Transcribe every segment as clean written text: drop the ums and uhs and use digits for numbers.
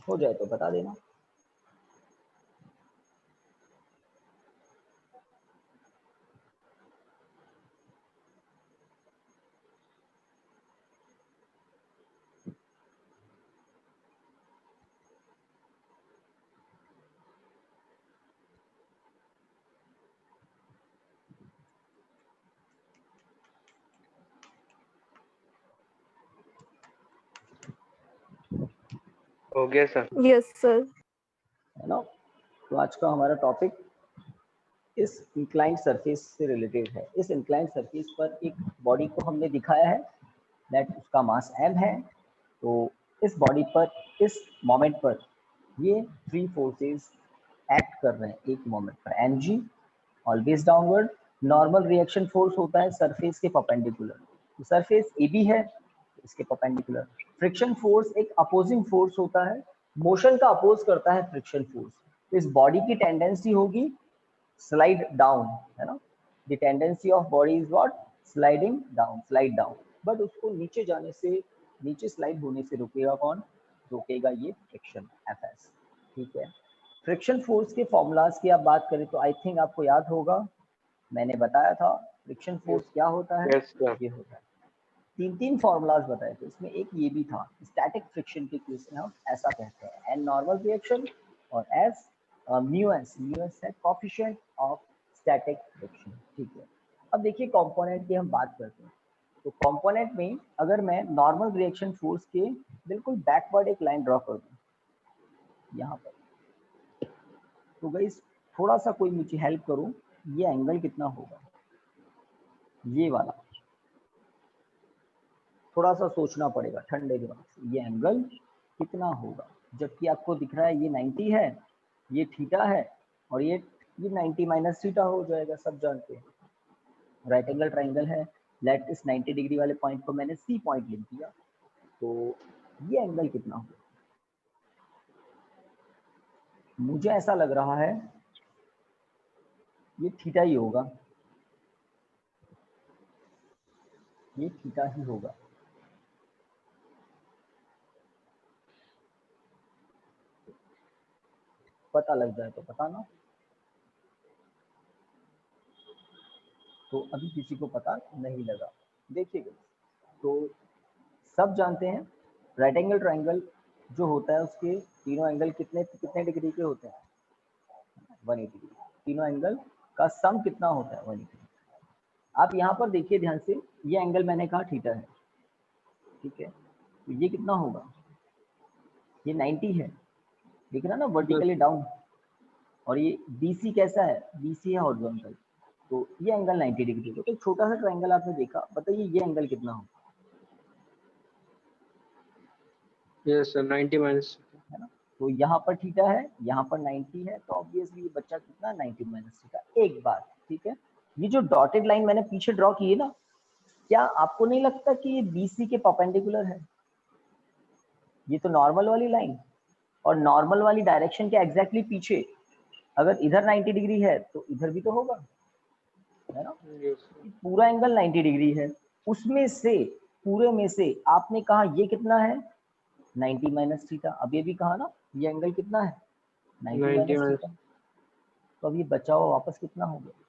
हो जाए तो बता देना। हो गया सर। Yes sir. है ना। तो आज का हमारा टॉपिक इस इंक्लाइंड सरफेस से रिलेटेड है। इस इंक्लाइंड सरफेस पर एक बॉडी को हमने दिखाया है दैट उसका मास m है। तो इस बॉडी पर इस मोमेंट पर ये 3 फोर्सेस एक्ट कर रहे हैं एक मोमेंट पर। mg always downward, normal reaction force होता है सरफेस के परपेंडिकुलर, तो सरफेस AB है इसके परपेंडिकुलर। फ्रिक्शन फोर्स एक अपोजिंग फोर्स होता है, मोशन का अपोज करता है फ्रिक्शन फोर्स। तो इस बॉडी की टेंडेंसी होगी स्लाइड डाउन, है ना। The tendency of body is what, sliding down, slide down. But उसको नीचे जाने से, नीचे स्लाइड होने से रुकेगा कौन, रोकेगा ये फ्रिक्शन, Fs। ठीक है। फ्रिक्शन फोर्स के फॉर्मूलाज की आप बात करें तो आई थिंक आपको याद होगा, मैंने बताया था फ्रिक्शन फोर्स क्या होता है। Yes sir. ये होता है, 3 फॉर्मूलाज बताए थे, इसमें एक ये भी था। स्टैटिक फ्रिक्शन के केस में हम ऐसा कहते हैं, एन नॉर्मल रिएक्शन और एस म्यू एस है कोफिशिएंट ऑफ स्टैटिक फ्रिक्शन। ठीक है। अब देखिए कंपोनेंट की हम बात करते हैं। तो कंपोनेंट में अगर मैं नॉर्मल रिएक्शन फोर्स के बिल्कुल बैकवर्ड एक लाइन ड्रॉ कर दूं यहाँ पर, तो गाइस थोड़ा सा कोई मुझे हेल्प करो, ये एंगल कितना होगा, ये वाला थोड़ा सा सोचना पड़ेगा ठंडे दिमाग से, ये एंगल कितना होगा। जबकि आपको दिख रहा है ये 90 है, ये थीटा है, और ये 90 माइनस थीटा हो जाएगा, सब जानते हैं। राइट एंगल ट्राइंगल है, लेट इस 90 डिग्री वाले पॉइंट को मैंने सी पॉइंट लिख दिया। तो ये एंगल कितना होगा, मुझे ऐसा लग रहा है ये थीटा ही होगा, ये थीटा ही होगा। पता लग जाए तो बताना। तो अभी किसी को पता नहीं लगा, देखिएगा। तो सब जानते हैं राइट एंगल ट्राइंगल जो होता है उसके तीनों एंगल कितने कितने डिग्री के होते हैं, 180 डिग्री। तीनों एंगल का सम कितना होता है, 180। आप यहाँ पर देखिए ध्यान से, ये एंगल मैंने कहा थीटा है, ठीक है। तो ये कितना होगा, ये 90 है, दिख रहा ना वर्टिकली डाउन। और ये BC कैसा है, BC है हॉरिजॉन्टल। तो ये एंगल 90 डिग्री है। तो एक छोटा सा ट्राइंगल आपने देखा, बताइए ये एंगल कितना होगा। यस सर, 90 माइनस, है ना। तो यहाँ पर थीटा है, यहाँ पर 90 है, तो ऑब्वियसली ये बच्चा कितना, 90 माइनस थीटा। एक बात, ठीक है। ये जो डॉटेड लाइन मैंने पीछे ड्रॉ की है ना, क्या आपको नहीं लगता कि ये BC के परपेंडिकुलर है, ये तो नॉर्मल वाली लाइन, और नॉर्मल वाली डायरेक्शन के एग्जैक्टली पीछे अगर इधर 90 डिग्री है तो इधर भी तो होगा, है ना। पूरा एंगल 90 डिग्री है, उसमें से पूरे में से आपने कहा ये कितना है, 90 माइनस थीटा। अब ये भी कहा ना ये एंगल कितना है, 90 माइनस थीटा। तो अब ये बचा हुआ वापस कितना हो गया,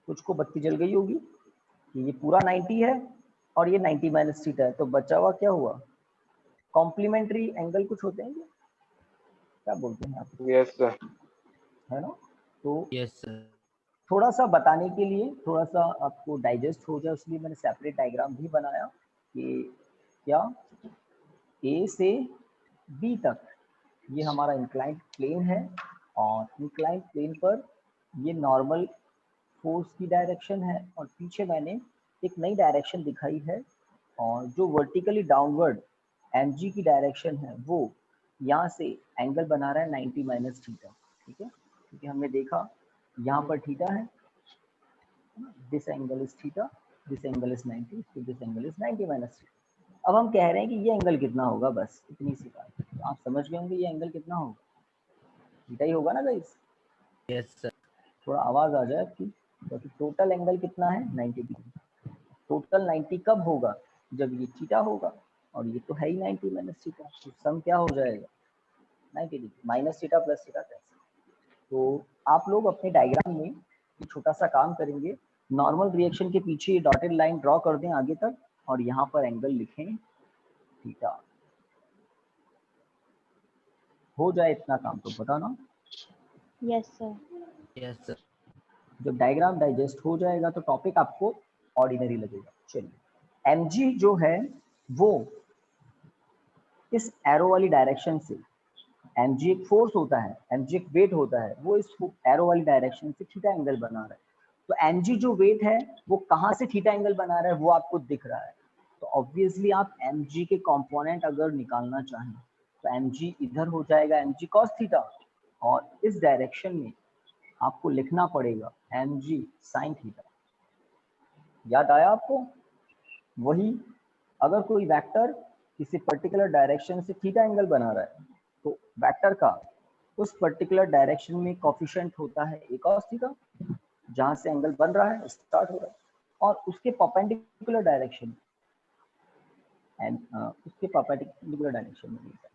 कुछ को बत्ती जल गई होगी कि ये पूरा 90 है और ये 90 माइनस थीटा है, तो बचा हुआ क्या हुआ, कॉम्प्लीमेंट्री एंगल कुछ होते हैं क्या बोलते हैं आप, यस सर। है ना। तो यस सर। थोड़ा सा बताने के लिए, थोड़ा सा आपको डाइजेस्ट हो जाए, इसलिए मैंने सेपरेट डायग्राम भी बनाया कि क्या A से B तक ये हमारा इंक्लाइंड प्लेन है, और इंक्लाइंड प्लेन पर ये नॉर्मल फोर्स की डायरेक्शन है, और पीछे मैंने एक नई डायरेक्शन दिखाई है, और जो वर्टिकली डाउनवर्ड mg की डायरेक्शन है वो यहाँ से एंगल बना रहा है 90 माइनस थीटा। ठीक है, क्योंकि हमने देखा यहाँ पर थीटा है, this angle is theta, this angle is 90, तो this angle is 90 minus theta. अब हम कह रहे हैं कि ये एंगल कितना होगा, बस इतनी सी बात। तो आप समझ गए होंगे ये एंगल कितना होगा, थीटा ही होगा ना गाइस। Yes sir. थोड़ा आवाज आ जाए आपकी, क्योंकि टोटल एंगल कितना है, 90 डिग्री। टोटल 90 कब होगा, जब ये थीटा होगा। और ये तो है ही 90 माइनस थीटा, तो सम क्या हो जाएगा 90 degree minus theta plus theta cancel. तो आप लोग अपने डायग्राम में एक छोटा सा काम करेंगे, नॉर्मल रिएक्शन के पीछे ये डॉटेड लाइन ड्रॉ कर दें आगे तक और यहाँ पर एंगल लिखें थीटा। हो जाए इतना काम तो पता ना। Yes sir. Yes sir. जब डायग्राम डाइजेस्ट हो जाएगा तो टॉपिक आपको ऑर्डिनरी लगेगा। चलिए mg जो है वो इस एरो वाली डायरेक्शन से, mg एक फोर्स होता है, mg एक वेट होता है, वो इस एरो वाली डायरेक्शन से थीटा एंगल बना रहा है। तो mg जो वेट है वो कहाँ से थीटा एंगल बना रहा है वो आपको दिख रहा है। तो ऑब्वियसली आप mg के कंपोनेंट अगर निकालना चाहें तो mg इधर हो जाएगा mg cos थीटा, और इस डायरेक्शन में आपको लिखना पड़ेगा mg sin थीटा। याद आया आपको? वही अगर कोई वेक्टर किसी पर्टिकुलर डायरेक्शन से थीटा एंगल बना रहा है तो वेक्टर का उस पर्टिकुलर डायरेक्शन में कोफिशिएंट होता है a cos थीटा, जहां से एंगल बन रहा है स्टार्ट हो रहा है, और उसके परपेंडिकुलर डायरेक्शन एंड उसके परपेंडिकुलर डायरेक्शन में मिलता है।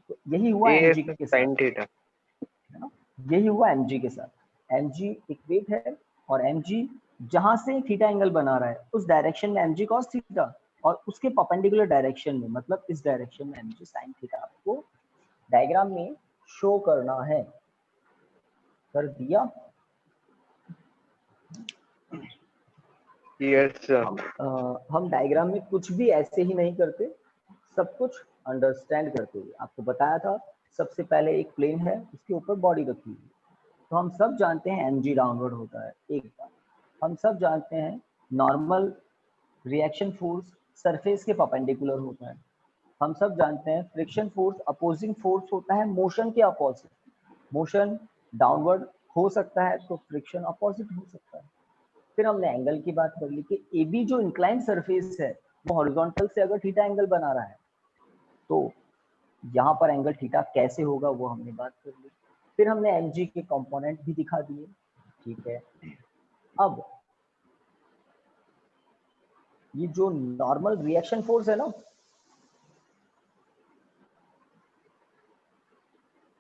तो यही हुआ mg के साथ, sin थीटा, है ना? यही हुआ mg के साथ। mg एक वेट है और mg जहां से थीटा एंगल बना रहा है उस डायरेक्शन में mg cos थीटा, और उसके परपेंडिकुलर डायरेक्शन में मतलब इस डायरेक्शन में mg sin थीटा आपको डायग्राम में शो करना है। कर दिया? Yes sir. हम डायग्राम में कुछ भी ऐसे ही नहीं करते, सब कुछ अंडरस्टैंड करते हुए। आपको बताया था सबसे पहले एक प्लेन है उसके ऊपर बॉडी रखी हुई, तो हम सब जानते हैं mg डाउनवर्ड होता है। एक बात हम सब जानते हैं, नॉर्मल रिएक्शन फोर्स सरफेस के परपेंडिकुलर होता है। हम सब जानते हैं फ्रिक्शन फोर्स अपोजिंग फोर्स होता है मोशन के अपोजिट। मोशन डाउनवर्ड हो सकता है तो फ्रिक्शन अपोजिट हो सकता है। फिर हमने एंगल की बात कर ली कि ए बी जो इंक्लाइन सरफेस है वो हॉरिजॉन्टल से अगर थीटा एंगल बना रहा है तो यहाँ पर एंगल थीटा कैसे होगा वो हमने बात कर ली। फिर हमने mg के कंपोनेंट भी दिखा दिए, ठीक है। अब ये जो नॉर्मल रिएक्शन फोर्स है ना,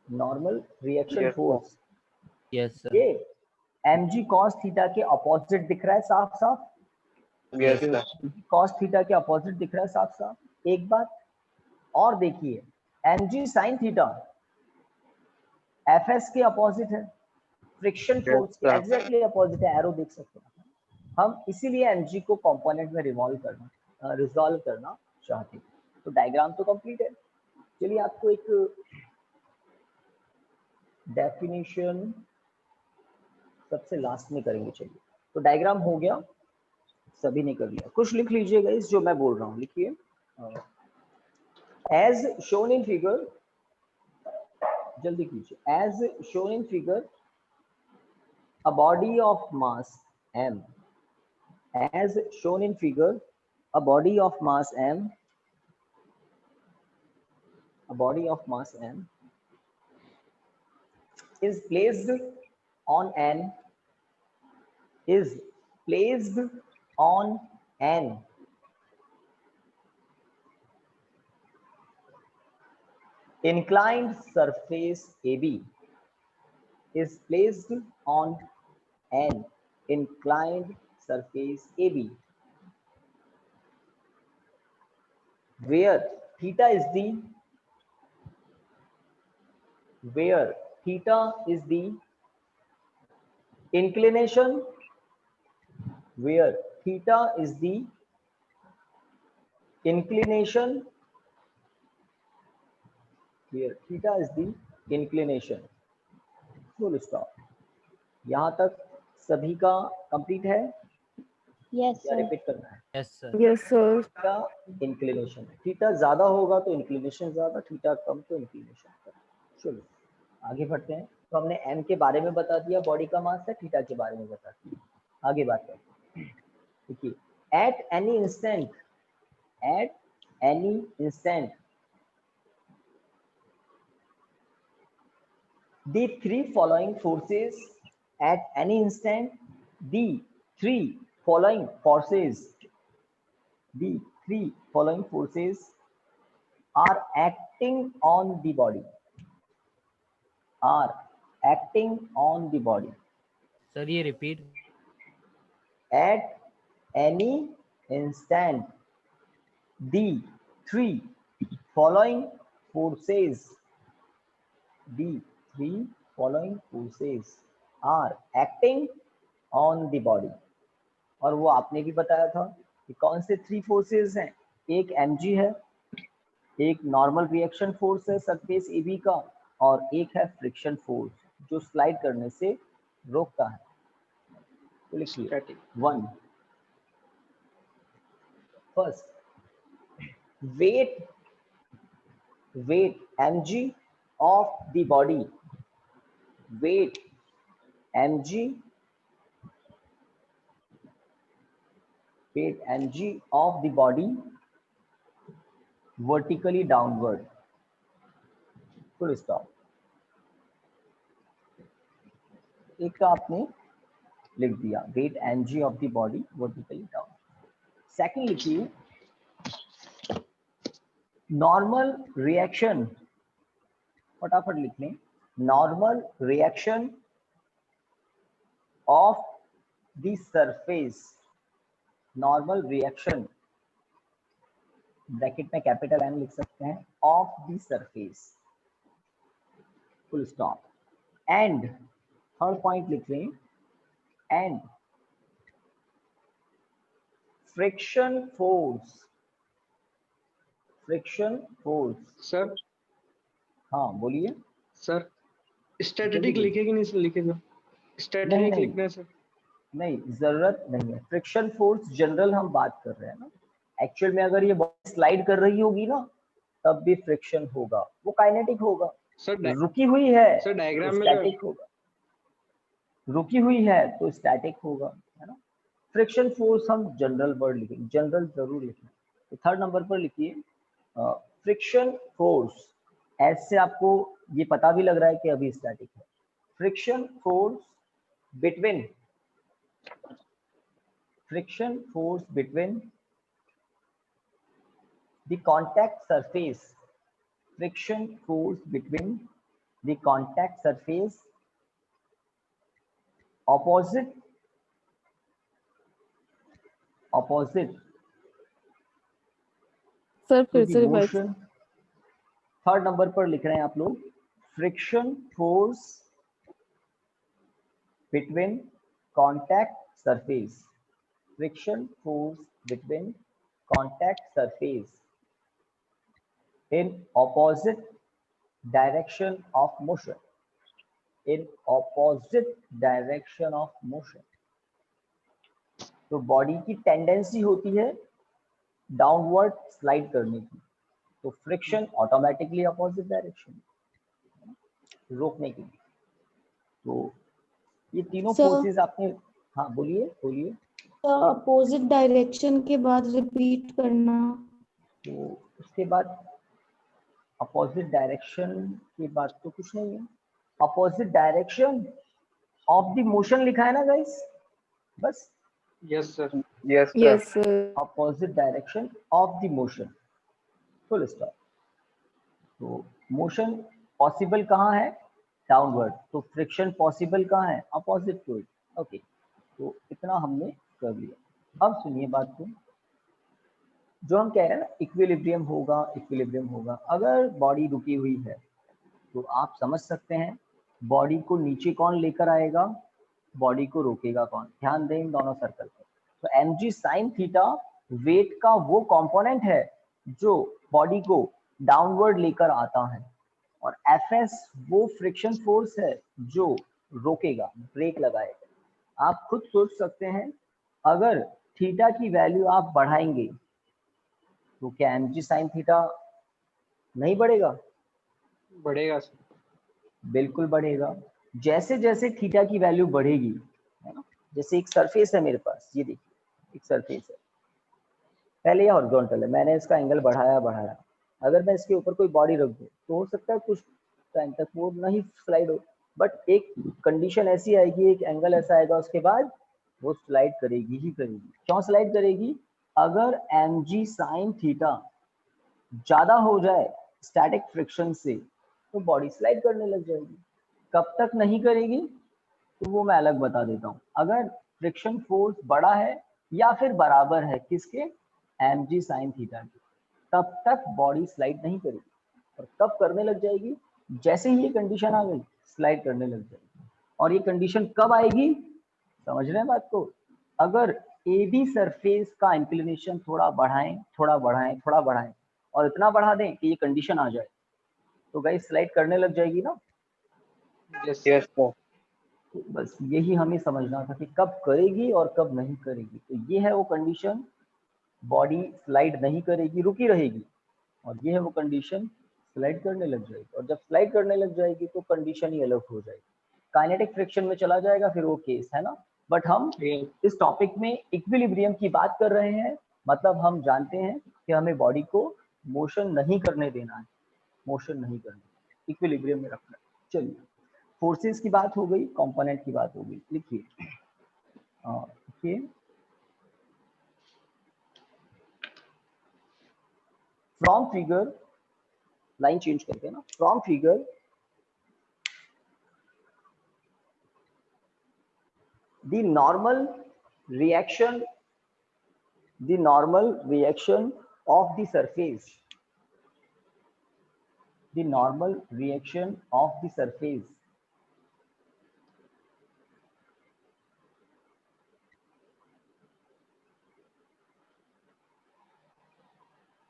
normal reaction Yes, force, yes sir. ये mg cos थीटा के अपोजिट दिख रहा है साफ साफ। Yes sir. cos थीटा के अपोजिट दिख रहा है साफ साफ। एक बात और देखिए, mg sin थीटा fs के अपोजिट है, फ्रिक्शन फोर्स के sir. एग्जैक्टली अपोजिट है, एरो देख सकते हैं। हम इसीलिए mg को कंपोनेंट में रिजॉल्व करना चाहते हैं। तो डायग्राम तो कंप्लीट है। चलिए आपको एक डेफिनेशन सबसे लास्ट में करेंगे। चलिए, तो डायग्राम हो गया, सभी ने कर लिया। कुछ लिख लीजिएगा इस जो मैं बोल रहा हूँ, लिखिए। एज शोन इन फिगर, जल्दी कीजिए। As shown in figure, a body of mass m, as shown in figure, a body of mass m, a body of mass m is placed on an, is placed on an inclined surface AB, is placed on an inclined surface AB, where theta is the, where theta is the inclination, where theta is the inclination, where theta is the inclination। Full stop. यहाँ तक सभी का complete है yes या sir. Repeat करना है? Yes sir. Yes sir. Theta inclination, theta ज्यादा होगा तो इंक्लिनेशन ज्यादा, थीटा कम तो इंक्लिनेशन कम। चलो आगे बढ़ते हैं। तो हमने m के बारे में बता दिया, बॉडी का मास है, थीटा के बारे में बता दिया। आगे बात करते हैं। देखिए, at any instant, at any instant the three following forces, at any instant the three following forces, the three following forces are acting on the body, are acting on the body sir ये repeat at any instant. The three following forces, the three following forces are acting on the body. और वो आपने भी बताया था कि कौन से थ्री फोर्सेस हैं, एक mg है, एक नॉर्मल रिएक्शन फोर्स है सरफेस AB का, और एक है फ्रिक्शन फोर्स जो स्लाइड करने से रोकता है। तो लिखिए Static. 1 first weight mg of the body, weight mg of the body vertically downward, full stop। एक का आपने लिख दिया weight mg of the body vertically down। Second लिखिए नॉर्मल रिएक्शन, फटाफट लिख लें, normal reaction of the surface, normal reaction bracket में कैपिटल एन लिख सकते हैं, of the surface, full stop. And third point लिख लें, and friction force, friction force. Sir हाँ बोलिए सर स्टैटिक जल्दी लिखेगी नहीं सर, लिखेगा नहीं, स्टैटिक नहीं। लिखना है सर। नहीं जरूरत नहीं है, फ्रिक्शन फोर्स जनरल हम बात कर रहे हैं ना, एक्चुअल में अगर ये बॉडी स्लाइड कर रही होगी ना तब भी फ्रिक्शन होगा, वो काइनेटिक होगा। सर रुकी हुई है सर तो डायग्राम में जो स्टैटिक होगा, रुकी हुई है तो स्टैटिक होगा, है ना। फ्रिक्शन फोर्स हम जनरल वर्ड लिखेंगे, जनरल जरूर लिखें। तो थर्ड नंबर पर लिखिए फ्रिक्शन फोर्स, ऐसे आपको ये पता भी लग रहा है कि अभी स्टैटिक है। Friction force between, friction force between the contact surface, friction force between the contact surface opposite sir to फिर the से रिवाइज। motion। थर्ड नंबर पर लिख रहे हैं आप लोग friction force between contact surface, friction force between contact surface in opposite direction of motion, in opposite direction of motion। तो body की टेंडेंसी होती है डाउनवर्ड स्लाइड करने की, तो फ्रिक्शन ऑटोमेटिकली अपोजिट डायरेक्शन, रोकने के लिए। तो ये तीनों Sir, फोर्सेस आपने, हाँ बोलिए बोलिए। अपोजिट डायरेक्शन के बाद रिपीट करना। तो उसके बाद अपोजिट डायरेक्शन के बाद तो कुछ नहीं है, opposite direction of the motion लिखा है ना गाइस, बस yes sir. Yes yes sir. Opposite direction of the motion, full stop. तो मोशन पॉसिबल कहाँ है, डाउनवर्ड, तो फ्रिक्शन पॉसिबल कहाँ है, अपोजिट टू इट। ओके, तो इतना हमने कर लिया। अब सुनिए बात को, जो हम कह रहे हैं ना इक्विलिब्रियम होगा, इक्विलिब्रियम होगा। अगर बॉडी रुकी हुई है तो आप समझ सकते हैं बॉडी को नीचे कौन लेकर आएगा, बॉडी को रोकेगा कौन। ध्यान दें इन दोनों सर्कल पर। तो mg sin थीटा वेट का वो कंपोनेंट है जो बॉडी को डाउनवर्ड लेकर आता है, और fs वो फ्रिक्शन फोर्स है जो रोकेगा, ब्रेक लगाएगा। आप खुद सोच सकते हैं अगर थीटा की वैल्यू आप बढ़ाएंगे तो क्या mg sin थीटा नहीं बढ़ेगा, बढ़ेगा सर। बिल्कुल बढ़ेगा। जैसे जैसे थीटा की वैल्यू बढ़ेगी, है ना, जैसे एक सरफेस है मेरे पास, ये देखिए एक सरफेस है, पहले ये हॉरिजॉन्टल है, मैंने इसका एंगल बढ़ाया, अगर मैं इसके ऊपर कोई बॉडी रख दूं तो हो सकता है कुछ टाइम तक वो नहीं स्लाइड हो, बट एक कंडीशन ऐसी आएगी, एक एंगल ऐसा आएगा, उसके बाद वो स्लाइड करेगी ही करेगी। क्यों स्लाइड करेगी, अगर mg sin थीटा ज्यादा हो जाए स्टैटिक फ्रिक्शन से तो बॉडी स्लाइड करने लग जाएगी। कब तक नहीं करेगी तो वो मैं अलग बता देता हूँ। अगर फ्रिक्शन फोर्स बड़ा है या फिर बराबर है किसके, mg sin थीटा के, तब तक बॉडी स्लाइड नहीं करेगी। और कब करने लग जाएगी, जैसे ही ये कंडीशन आ गई स्लाइड करने लग जाएगी। और ये कंडीशन कब आएगी, समझ रहे हैं बात को, अगर ए बी सरफेस का इंक्लिनेशन थोड़ा बढ़ाएं थोड़ा बढ़ाएं थोड़ा बढ़ाएं और इतना बढ़ा दें कि ये कंडीशन आ जाए तो गाइस स्लाइड करने लग जाएगी ना। Yes yes sir. तो बस यही हमें समझना था कि कब करेगी और कब नहीं करेगी। तो ये है वो कंडीशन, बॉडी स्लाइड नहीं करेगी, रुकी रहेगी। और ये है वो कंडीशन, स्लाइड करने लग जाएगी। और जब स्लाइड करने लग जाएगी तो कंडीशन ही अलग हो जाएगी, काइनेटिक फ्रिक्शन में चला जाएगा फिर वो केस है ना। बट हम इस टॉपिक में इक्विलिब्रियम की बात कर रहे हैं, मतलब हम जानते हैं कि हमें बॉडी को मोशन नहीं करने देना है, मोशन नहीं करना, इक्विलिब्रियम में रखना है। चलिए, फोर्सेस की बात हो गई, कंपोनेंट की बात हो गई। लिखिए फ्रॉम फिगर, लाइन चेंज करके ना, from figure the normal reaction of the surface, the normal reaction of the surface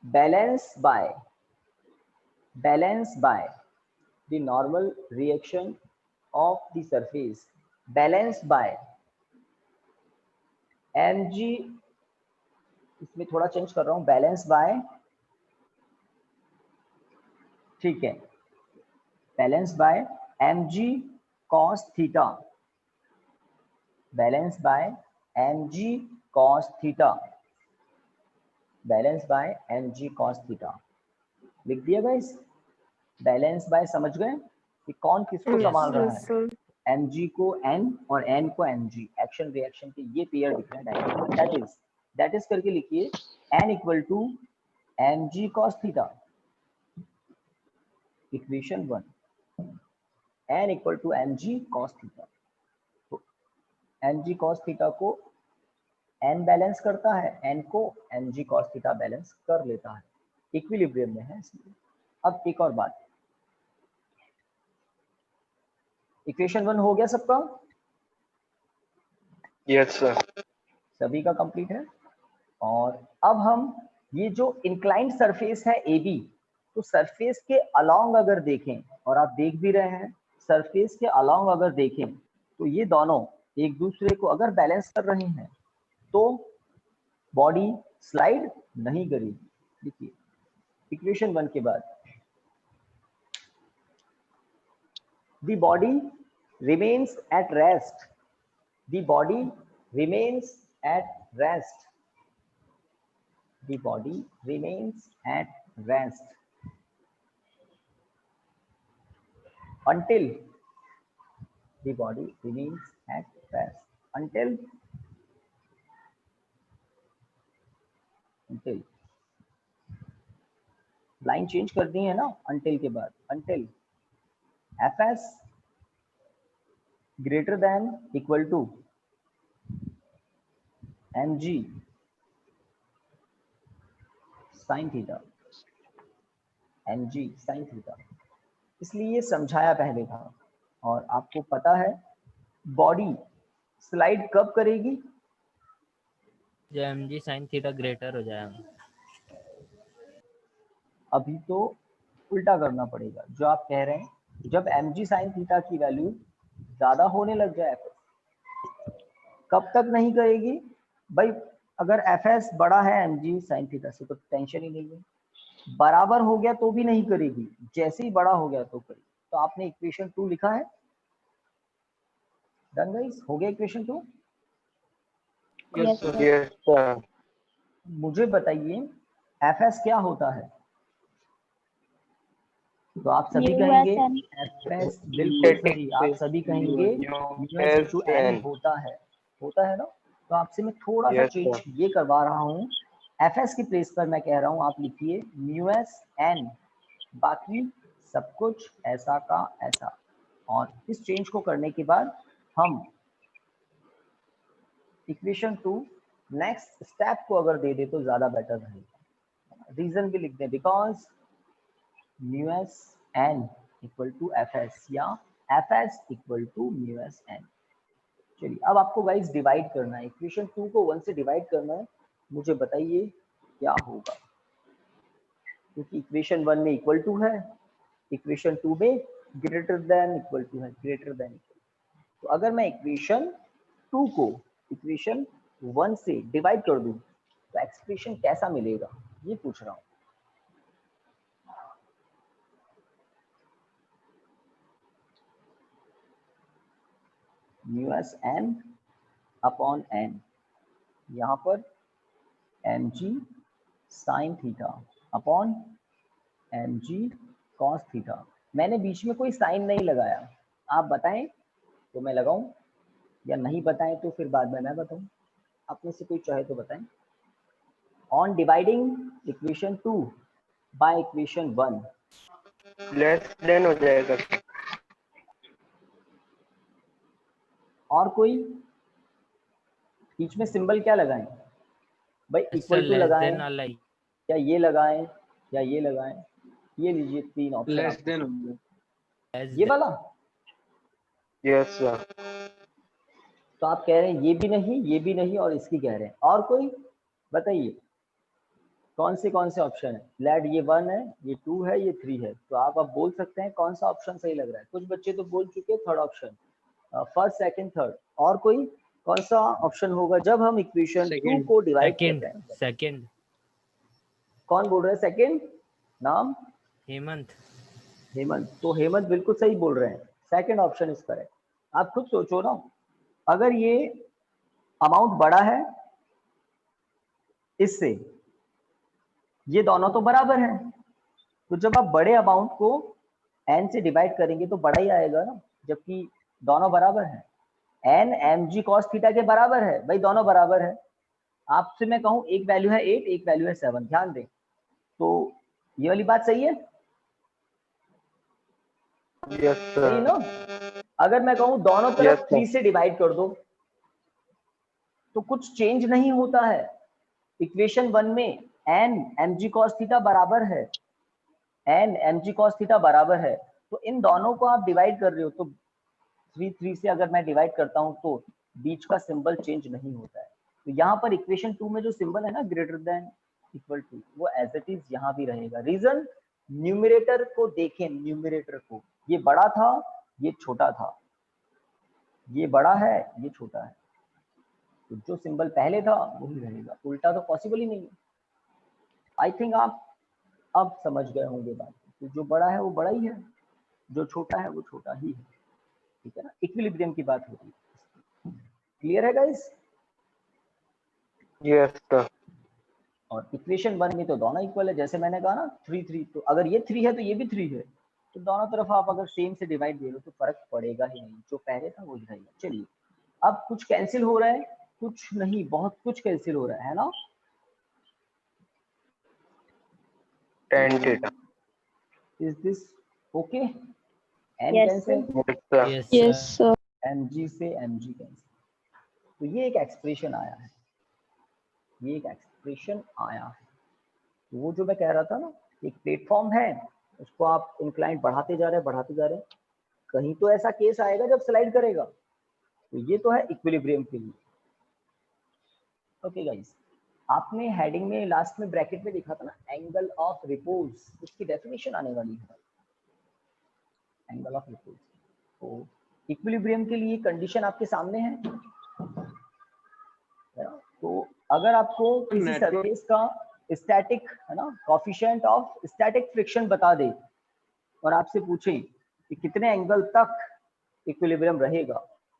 balanced by the normal reaction of the surface balanced by mg, इसमें थोड़ा चेंज कर रहा हूं, बैलेंस बाय, ठीक है, balance bye mg cos theta, balance bye mg cos theta, balance bye mg cos theta. लिख दिया guys, balance bye समझ गए कि कौन किसको संभाल रहा है, mg को n और n को mg, एक्शन रिएक्शन के ये पेयर दिख रहे हैं डायग्राम में। दैट इज करके लिखिए n equal to mg cos theta, equation 1, n equal to mg cos theta. तो mg cos थीटा को n बैलेंस करता है, n को mg cos थीटा बैलेंस कर लेता है, इक्विलिब्रियम में है इसलिए। अब एक और बात, इक्वेशन 1 हो गया सबका? Yes sir. सभी का कंप्लीट है। और अब हम ये जो इंक्लाइंड सरफेस है AB, तो सरफेस के अलोंग अगर देखें, और आप देख भी रहे हैं, सरफेस के अलोंग अगर देखें तो ये दोनों एक दूसरे को अगर बैलेंस कर रहे हैं तो बॉडी स्लाइड नहीं करेगी। देखिए इक्वेशन 1 के बाद, the body remains at rest, the body remains at rest, the body remains at rest until, the body remains at rest until line change कर दी है ना, until के बाद, until Fs greater than equal to mg sin theta, mg sin theta. इसलिए ये समझाया पहले था। और आपको पता है बॉडी स्लाइड कब करेगी, जो mg sin थीटा ग्रेटर हो जाएगा। अभी तो उल्टा करना पड़ेगा, जो आप कह रहे हैं जब mg sin थीटा की वैल्यू ज्यादा होने लग जाए कब तक नहीं करेगी भाई। अगर fs बड़ा है mg sin थीटा से तो टेंशन ही नहीं है, बराबर हो गया तो भी नहीं करेगी, जैसे ही बड़ा हो गया तो करेगी। तो आपने इक्वेशन 2 लिखा है, डन गाइस, हो गया equation 2। Yes Yes, sir. Yes sir. मुझे बताइए fs क्या होता है, तो आप सभी कहेंगे fs, बिल्कुल सही, आप सभी कहेंगे u/n होता है ना। तो आपसे मैं थोड़ा सा Yes, चेंज sir. ये करवा रहा हूँ एफ एस की प्लेस पर मैं कह रहा हूँ आप लिखिए म्यू एस एन, बाकी सब कुछ ऐसा का ऐसा। और इस चेंज को करने के बाद हम इक्वेशन 2 नेक्स्ट स्टेप को अगर दे दे तो ज्यादा बेटर रहेगा। रीजन भी लिख दें, because mu S N equal to F S या F S equal to mu S N. चलिए अब आपको गाइस डिवाइड करना है, इक्वेशन 2 को 1 से डिवाइड करना है। मुझे बताइए क्या होगा, क्योंकि इक्वेशन 1 में इक्वल टू है, इक्वेशन 2 में ग्रेटर देन इक्वल टू है, ग्रेटर देन। तो अगर मैं इक्वेशन 2 को इक्वेशन 1 से डिवाइड कर दूं तो एक्सप्रेशन कैसा मिलेगा ये पूछ रहा हूं। Mu S N upon N, यहाँ पर M G sine theta upon M G cos theta. मैंने बीच में कोई साइन नहीं लगाया, आप बताएं तो मैं लगाऊं या नहीं बताएं तो फिर बाद में मैं बताऊं, आप में से कोई चाहे तो बताएं। On dividing equation 2 by equation 1, less than हो जाएगा। और कोई बीच में सिंबल क्या लगाएं भाई, सर इक्वल टू लेस लगाएं देन अलाइक। या ये लगाएं या ये लगाएं, ये लीजिए तीन ऑप्शन लेस आपको। देन, ये वाला यस सर। तो आप कह रहे हैं ये भी नहीं, ये भी नहीं और इसकी कह रहे हैं, और कोई बताइए कौन से ऑप्शन है। लेट ये 1 है, ये 2 है, ये 3 है, तो आप अब बोल सकते हैं कौन सा ऑप्शन सही लग रहा है। कुछ बच्चे तो बोल चुके हैं third option, first second third. और कोई कौन सा ऑप्शन होगा जब हम इक्वेशन 2 को डिवाइड करते हैं। सेकंड। कौन बोल रहे हैं सेकंड? नाम हेमंत। हेमंत, तो हेमंत बिल्कुल सही बोल रहे हैं, सेकंड ऑप्शन इज करेक्ट। आप खुद सोचो ना, अगर ये अमाउंट बड़ा है इससे, ये दोनों तो बराबर हैं, तो जब आप बड़े अमाउंट को n से डिवाइड करेंगे तो बड़ा ही आएगा ना, जबकि दोनों बराबर हैं। n mg cos थीटा के बराबर है भाई, दोनों बराबर है। आपसे मैं कहूं एक वैल्यू है 8, एक वैल्यू है 7, ध्यान दें, तो ये वाली बात सही है, यस सही ना। सर। अगर मैं कहूं दोनों तरफ Yes, 3 से डिवाइड कर दो तो कुछ चेंज नहीं होता है। इक्वेशन 1 में n mg cos थीटा बराबर है, n mg cos थीटा बराबर है, तो इन दोनों को आप डिवाइड कर रहे हो, तो 3 से अगर मैं डिवाइड करता हूं तो बीच का सिंबल चेंज नहीं होता है। तो यहाँ पर इक्वेशन 2 में जो सिंबल है ना ग्रेटर देन इक्वल टू, वो एज इट इज यहाँ भी रहेगा। रीजन, न्यूमरेटर को देखें, न्यूमरेटर को, ये बड़ा था ये छोटा था, ये बड़ा है ये छोटा है, तो जो सिंबल पहले था वही रहेगा, उल्टा तो पॉसिबल ही नहीं है। आई थिंक आप अब समझ गए होंगे बात, तो जो बड़ा है वो बड़ा ही है, जो छोटा है वो छोटा ही है, ठीक है ना। इक्विलिब्रियम की बात होती है, क्लियर है गाइस। Yes sir. और इक्वेशन 1 में तो दोनों इक्वल है, जैसे मैंने कहा ना 3 तो अगर ये 3 है तो ये भी 3 है, तो दोनों तरफ आप अगर सेम से डिवाइड दे लो तो फर्क पड़ेगा ही नहीं, जो पहले था वो रहेगा। चलिए अब कुछ कैंसिल हो रहा है, कुछ नहीं, बहुत कुछ कैंसिल हो रहा है ना। tan theta. Is this okay? N Yes, cancel, yes sir. Yes Yes, sir. sir. mg से mg कैंसिल, तो ये एक एक्सप्रेशन आया है, ये एक एक्सप्रेशन आया है। तो वो जो मैं कह रहा था ना, एक प्लेटफॉर्म है, उसको आप इंक्लाइन बढ़ाते जा रहे हैं, बढ़ाते जा रहे हैं, कहीं तो ऐसा केस आएगा जब स्लाइड करेगा। तो ये तो है इक्विलिब्रियम के लिए। ओके गाइस, आपने हेडिंग में लास्ट में ब्रैकेट में देखा था ना एंगल ऑफ रिपोज, उसकी डेफिनेशन आने वाली है, एंगल ऑफ रिपोज। तो इक्विलिब्रियम के लिए कंडीशन आपके सामने है ना? तो अगर आपको किसी सरफेस का स्टैटिक है ना कोफिशिएंट ऑफ स्टैटिक फ्रिक्शन बता दे और आपसे पूछे कि कितने एंगल तक इक्विलिब्रियम रहेगा,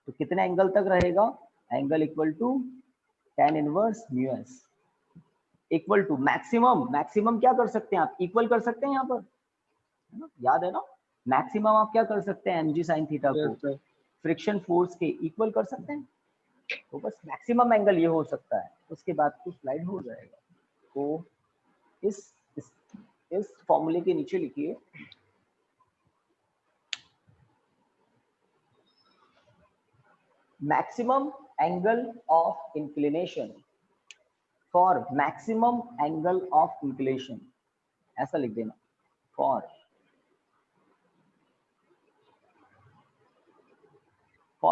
तो कितने एंगल तक रहेगा, angle equal to tan inverse mu S equal to maximum, maximum क्या कर सकते हैं आप, इक्वल कर सकते हैं यहाँ पर, है ना, याद है ना, मैक्सिमम आप क्या कर सकते हैं mg sin थीटा को फ्रिक्शन फोर्स के इक्वल कर सकते हैं, तो बस मैक्सिमम एंगल ये हो सकता है, उसके बाद तो स्लाइड हो जाएगा। इसको इस फॉर्मूले के नीचे लिखिए, maximum angle of inclination, for maximum angle of inclination, ऐसा लिख देना, for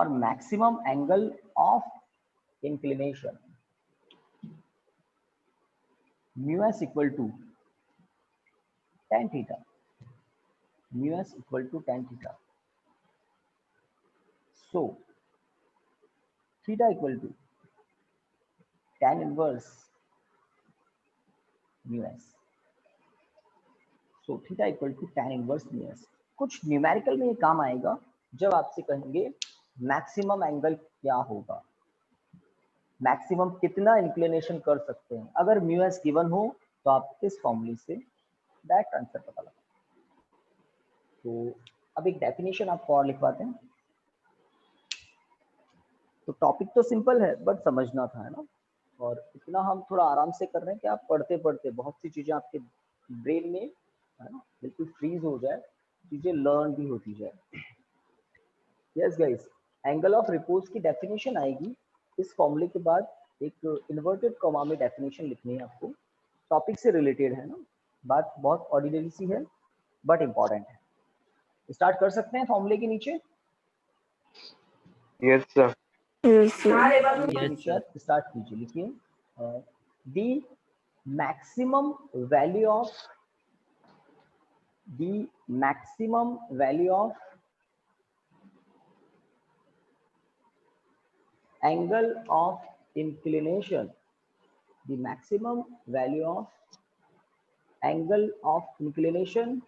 maximum angle of inclination mu s equal to tan theta, mu s equal to tan theta. So theta equal to tan inverse mu s. So theta equal to tan inverse mu s. कुछ numerical में ये काम आएगा जब आपसे कहेंगे maximum angle क्या होगा, मैक्सिमम कितना इंक्लिनेशन कर सकते हैं। अगर म्यू एस गिवन हो तो आप इस फॉर्मूले से डायरेक्ट आंसर पता लगा। तो अब एक डेफिनेशन आपको और लिखवाते हैं। तो टॉपिक तो सिंपल है बट समझना था, है ना, और इतना हम थोड़ा आराम से कर रहे हैं कि आप पढ़ते पढ़ते बहुत सी चीजें आपके ब्रेन में, है ना, बिल्कुल फ्रीज हो जाए, चीजें लर्न भी होती जाए। Yes guys, angle of repose की डेफिनेशन आएगी इस फॉर्मूले के बाद। एक इन्वर्टेड कॉमा में डेफिनेशन लिखनी है आपको, टॉपिक से रिलेटेड है ना, बात बहुत ऑर्डिनरी सी है बट इम्पॉर्टेंट है। स्टार्ट कर सकते हैं फॉर्मूले के नीचे। Yes sir. स्टार्ट कीजिए, लिखिए the maximum value of angle of inclination, the maximum value of angle of inclination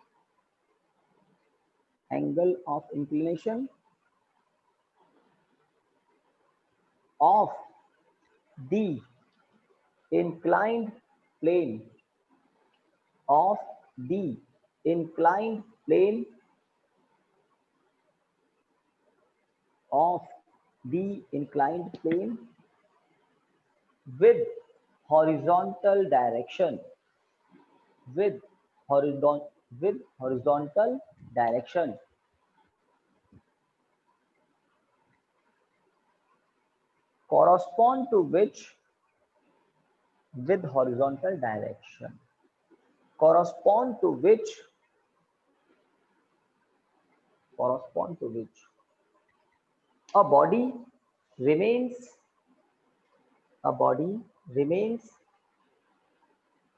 of the inclined plane of the inclined plane with horizontal direction, correspond to which a body remains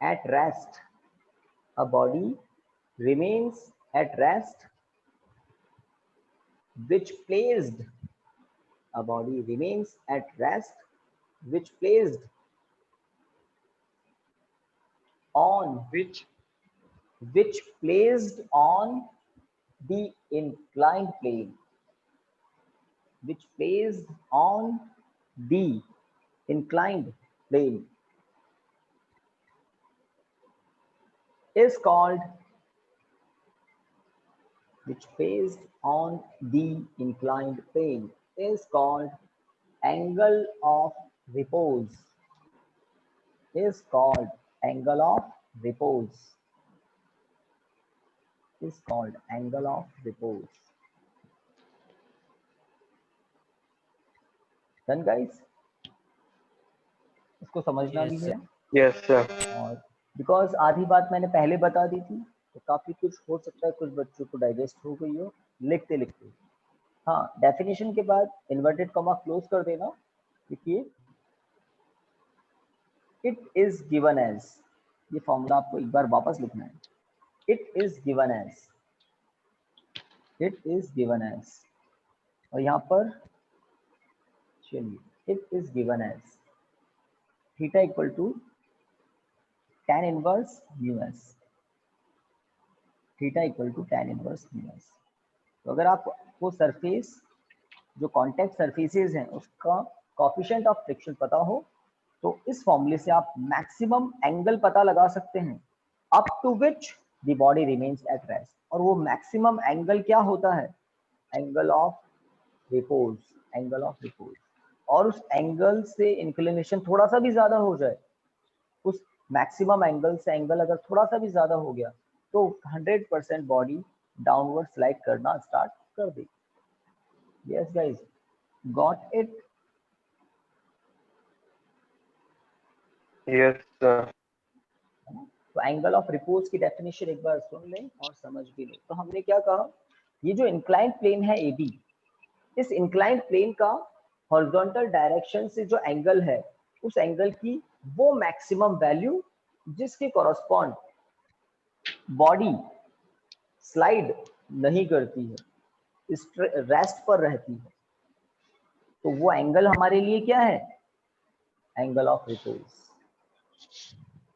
at rest, which placed on the inclined plane, is called angle of repose, Done guys? इसको समझना Yes, भी sir. है, yes sir. और because आधी बात मैंने पहले बता दी थी तो काफी कुछ हो सकता है कुछ बच्चों को डाइजेस्ट हो गई हो लिखते लिखते। हाँ, डेफिनेशन के बाद इन्वर्टेड कॉमा क्लोज कर देना, देखिए इट इज गिवन एज, ये फॉर्मूला आपको एक बार वापस लिखना है, इट इज गिवन एज, और यहाँ पर चलिए it is given as theta equal to tan inverse mu S, theta equal to tan inverse mu S. तो अगर आपको सरफेस जो कॉन्टैक्ट सरफेसेस हैं उसका कोएफिशिएंट ऑफ फ्रिक्शन पता हो तो इस फॉर्मूले से आप मैक्सिमम एंगल पता लगा सकते हैं up to which the body remains at rest, और वो मैक्सिमम एंगल क्या होता है, एंगल ऑफ रिपोज, और उस एंगल से इंक्लिनेशन थोड़ा सा भी ज्यादा हो जाए, उस मैक्सिमम एंगल से एंगल अगर थोड़ा सा भी ज्यादा हो गया तो 100% बॉडी डाउनवर्ड स्लाइड करना स्टार्ट कर देगी। Yes guys, got it? Yes sir. तो एंगल ऑफ रिपोज की डेफिनेशन एक बार सुन लें और समझ भी लें। तो हमने क्या कहा, ये जो इंक्लाइंड प्लेन है AB, इस इंक्लाइंड प्लेन का हॉरिजॉन्टल डायरेक्शन से जो एंगल है उस एंगल की वो मैक्सिमम वैल्यू जिसके कॉरस्पॉन्ड बॉडी स्लाइड नहीं करती है, रेस्ट पर रहती है, तो वो एंगल हमारे लिए क्या है, एंगल ऑफ रिपोज।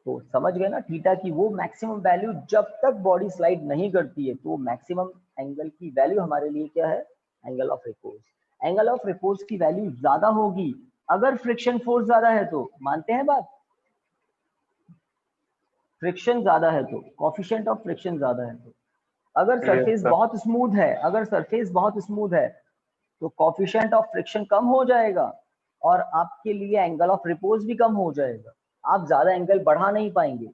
तो समझ गए ना, थीटा की वो मैक्सिमम वैल्यू जब तक बॉडी स्लाइड नहीं करती है, तो मैक्सिमम एंगल की वैल्यू हमारे लिए क्या है, angle of repose. Angle of repose की वैल्यू ज्यादा होगी अगर फ्रिक्शन फोर्स ज्यादा है तो, मानते हैं बात? फ्रिक्शन ज्यादा है तो, कोफिशिएंट ऑफ फ्रिक्शन ज्यादा है तो। अगर सरफेस sir. बहुत स्मूथ है, अगर सरफेस बहुत स्मूथ है तो कोफिशिएंट ऑफ फ्रिक्शन कम हो जाएगा और आपके लिए एंगल ऑफ रिपोज भी कम हो जाएगा। आप ज्यादा एंगल बढ़ा नहीं पाएंगे,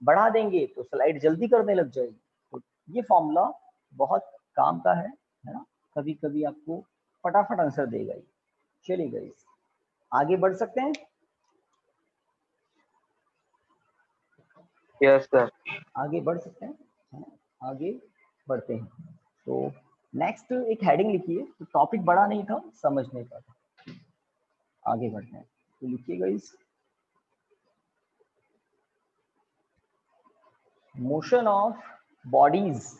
बढ़ा देंगे तो स्लाइड जल्दी करने लग जाएगी। तो ये फॉर्मूला बहुत काम का है ना, कभी कभी आपको फटाफट आंसर देगा ये। चलिए गाइस, आगे बढ़ सकते हैं? Yes sir. आगे बढ़ सकते हैं, है ना? आगे बढ़ते हैं। तो नेक्स्ट एक हेडिंग लिखिए, तो टॉपिक बड़ा नहीं था, समझने का था। आगे बढ़ते हैं, तो लिखिए guys, motion of bodies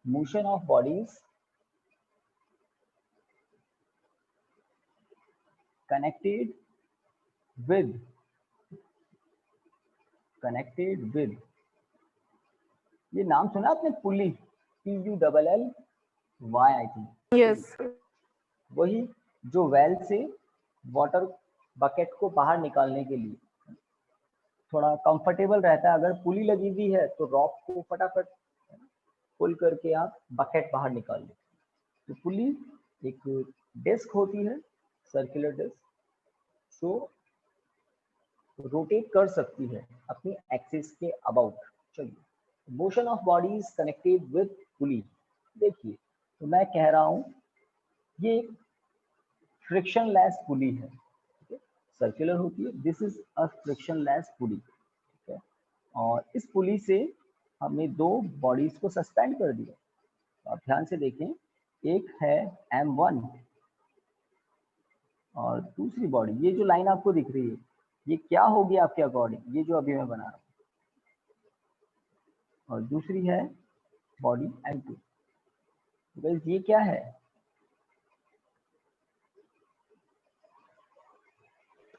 motion of bodies connected with ये नाम सुना आपने, पुली, PULLY आई थिंक। यस वही जो वेल से वाटर बकेट को बाहर निकालने के लिए थोड़ा कंफर्टेबल रहता है। अगर पुली लगी हुई है तो रॉप को फटाफट पुल करके आप बकेट बाहर निकाल लेते हैं। तो पुली एक डिस्क होती है, सर्कुलर डिस्क, जो रोटेट कर सकती है अपनी एक्सिस के अबाउट। चलिए, motion of bodies connected with pulley. देखिए, तो मैं कह रहा हूं ये एक फ्रिक्शनलेस पुली है, सर्कुलर होती है, दिस इज अ फ्रिक्शनलेस पुली, ठीक है। और इस पुली से हमने दो बॉडीज को सस्पेंड कर दिया। तो आप ध्यान से देखें, एक है M1 और दूसरी बॉडी, ये जो लाइन आपको दिख रही है, ये क्या होगी आपके अकॉर्डिंग, ये जो अभी मैं बना रहा हूँ, और दूसरी है बॉडी M2। तो ये क्या है,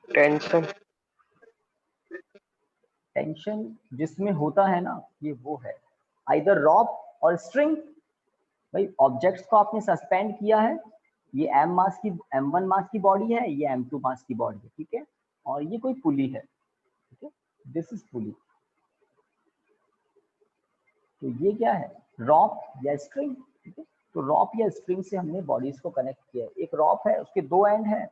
टेंशन। टेंशन जिसमें होता है ना, ये वो है आइदर रॉप और स्ट्रिंग। भाई ऑब्जेक्ट्स को आपने सस्पेंड किया है, ये M1 मास की बॉडी है, ये M2 मास की बॉडी है, ठीक है, और ये कोई पुली है, ठीक है, दिस इज पुली। तो ये क्या है, रॉप या स्ट्रिंग, ठीक है। तो रॉप या स्ट्रिंग से हमने बॉडीज को कनेक्ट किया। एक रॉप है, उसके दो एंड है,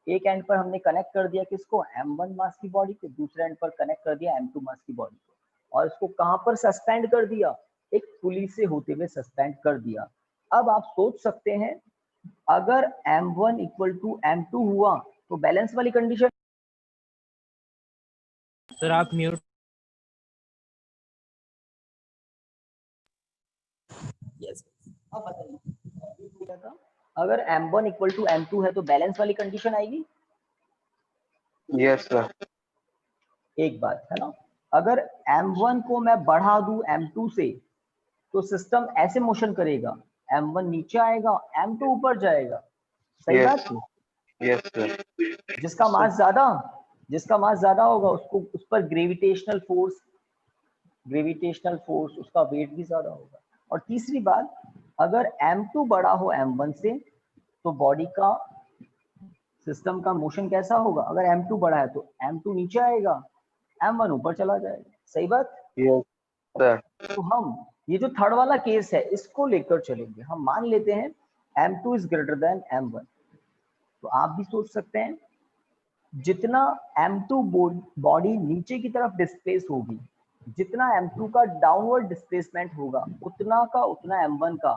एक एंड पर हमने कनेक्ट कर दिया किसको, M1 मास की बॉडी को, दूसरे एंड पर कनेक्ट कर दिया M2 मास की बॉडी को, और इसको कहां पर सस्पेंड कर दिया, एक पुली से होते हुए सस्पेंड कर दिया। अब आप सोच सकते हैं, अगर M1 इक्वल टू M2 हुआ तो बैलेंस वाली कंडीशन। सर आप म्यूट। यस, अब बताइए अगर M1 इक्वल टू M2 है तो बैलेंस वाली कंडीशन आएगी। Yes sir. एक बात है ना, अगर M1 को मैं बढ़ा दूं M2 से तो सिस्टम ऐसे मोशन करेगा, M1 नीचे आएगा, M2 ऊपर जाएगा, सही बात। Yes sir. जिसका मास ज्यादा होगा उसको, उस पर ग्रेविटेशनल फोर्स, उसका वेट भी ज्यादा होगा। और तीसरी बात, अगर M2 बड़ा हो M1 से तो बॉडी का, सिस्टम का मोशन कैसा होगा, अगर M2 बड़ा है तो M2 नीचे आएगा, M1 ऊपर चला जाएगा, सही बात। Yes sir. तो हम ये जो थर्ड वाला केस है इसको लेकर चलेंगे। हम मान लेते हैं m2 is greater than m1, तो आप भी सोच सकते हैं जितना m2 बॉडी नीचे की तरफ डिस्प्लेस होगी, जितना m2 का डाउनवर्ड डिस्प्लेसमेंट होगा, उतना का उतना m1 का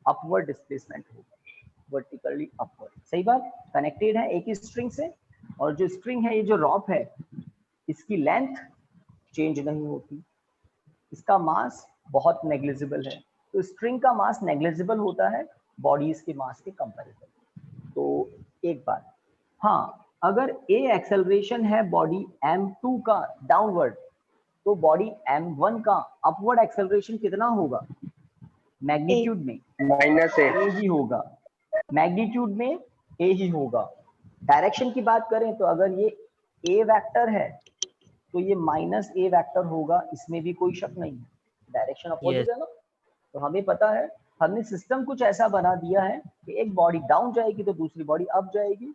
अपवर्ड डिस्प्लेसमेंट होगा, वर्टिकली अपवर्ड। सही बात, कनेक्टेड है एक ही स्ट्रिंग से, और जो स्ट्रिंग है, ये जो रॉप है, इसकी लेंथ चेंज नहीं होती, इसका मास बहुत नेग्लिजिबल है। तो स्ट्रिंग का मास नेग्लिजिबल होता है बॉडीज के मास के कंपैरिजन। तो एक बात, हाँ, अगर a एक्सेलरेशन है बॉडी m2 का डाउनवर्ड, तो बॉडी m1 का अपवर्ड एक्सेलरेशन कितना होगा? मैग्नीट्यूड में -a ही होगा, मैग्नीट्यूड में a ही होगा। डायरेक्शन की बात करें तो अगर ये a वेक्टर है तो ये -a वेक्टर होगा, इसमें भी कोई शक नहीं है, डायरेक्शन अपोजिट है ना। तो हमें पता है, हमने सिस्टम कुछ ऐसा बना दिया है कि एक बॉडी डाउन जाएगी तो दूसरी बॉडी अप जाएगी,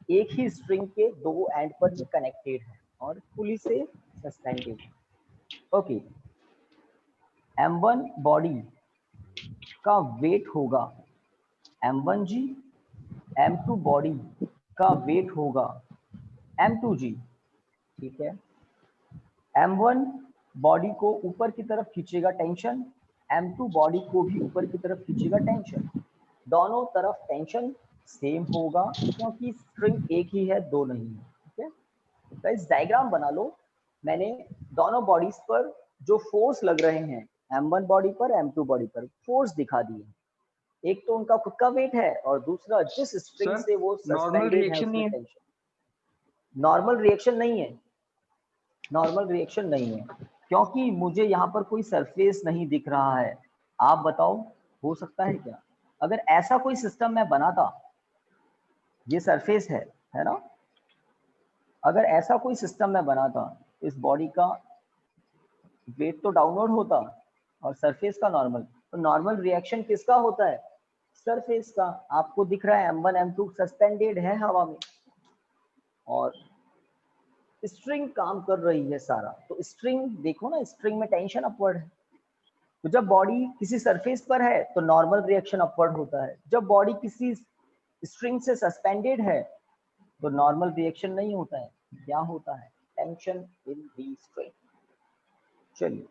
एक ही स्ट्रिंग के दो एंड पर ये कनेक्टेड है और पुली से सस्पेंडेड है। ओके, m1 बॉडी का वेट होगा m1g, m2 बॉडी का वेट होगा m2g। ठीक है, m1 बॉडी को ऊपर की तरफ खींचेगा टेंशन, m2 बॉडी को भी ऊपर की तरफ खींचेगा टेंशन, दोनों तरफ टेंशन सेम होगा क्योंकि स्ट्रिंग एक ही है, दो नहीं है। ठीक है, तो इस डायग्राम बना लो। मैंने दोनों बॉडीज पर जो फोर्स लग रहे हैं, m1 बॉडी पर, m2 बॉडी पर फोर्स दिखा दिए। एक तो उनका खुद का वेट है और दूसरा जिस स्ट्रिंग से वो सस्पेंडेड है उसमें टेंशन। नॉर्मल रिएक्शन नहीं है, नॉर्मल रिएक्शन नहीं है क्योंकि मुझे यहाँ पर कोई सरफेस नहीं दिख रहा है। आप बताओ, हो सकता है क्या? अगर ऐसा कोई सिस्टम मैं बनाता, ये सरफेस है ना, अगर ऐसा कोई सिस्टम मैं बनाता, इस बॉडी का वेट तो डाउनवर्ड होता और सरफेस का नॉर्मल, तो नॉर्मल रिएक्शन किसका होता है? सरफेस का। आपको दिख रहा है m1 m2 सस्पेंडेड है हवा में और स्ट्रिंग काम कर रही है सारा। तो स्ट्रिंग देखो ना, स्ट्रिंग में टेंशन अपवर्ड है। तो जब बॉडी किसी सरफेस पर है तो नॉर्मल रिएक्शन अपवर्ड होता है, जब बॉडी किसी स्ट्रिंग से सस्पेंडेड है तो नॉर्मल रिएक्शन नहीं होता है। क्या होता है? Tension in the string. चलिए,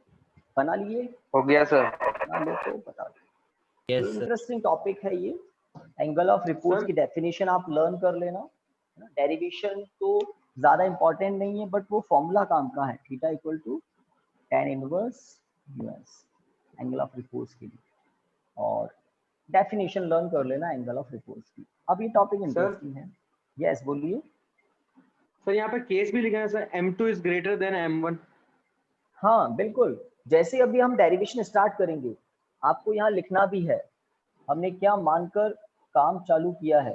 बना लिए? हो गया सर। बना लो तो बता दो। Yes, तो sir. इंटरेस्टिंग टॉपिक है ये। एंगल ऑफ रिपोर्ट की डेफिनेशन आप लर्न कर लेना। डेरिवेशन तो ज्यादा इंपॉर्टेंट नहीं है, बट वो फॉर्मूला काम का है, theta equal to tan inverse यूएस एंगल ऑफ रिपोर्ट के लिए, और डेफिनेशन लर्न कर लेना एंगल ऑफ रिपोर्ट की। अब ये टॉपिक इंटरेस्टिंग है। यस, बोलिए सर। यहाँ पे केस भी लिखा है sir, m2 is greater than m1। हाँ बिल्कुल, जैसे अभी हम डेरिवेशन स्टार्ट करेंगे आपको यहाँ लिखना भी है हमने क्या मानकर काम चालू किया है।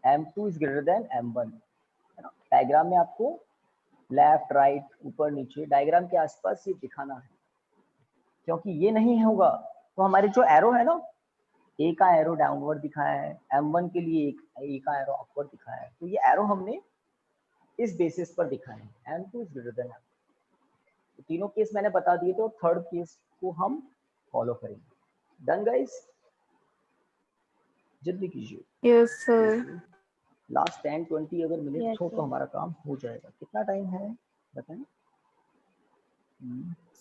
m2 is greater than m1। Diagram में आपको लेफ्ट राइट ऊपर नीचे डायग्राम के आसपास ये दिखाना है, क्योंकि ये नहीं होगा तो हमारे जो एरो है ना, ए का एरो डाउनवर्ड दिखाया है, m1 के लिए ए का एरो अपवर्ड दिखाया है, तो ये एरो हमने इस बेसिस पर दिखाए हैं, m2 is greater than m1। तो तीनों केस मैंने बता दिए थे और थर्ड केस को हम फॉलो करेंगे। डन गाइस, जल्दी कीजिए। Yes sir. लास्ट 10-20 अगर मिनट Yes, हो sir. तो हमारा काम हो जाएगा। कितना टाइम है बताएं?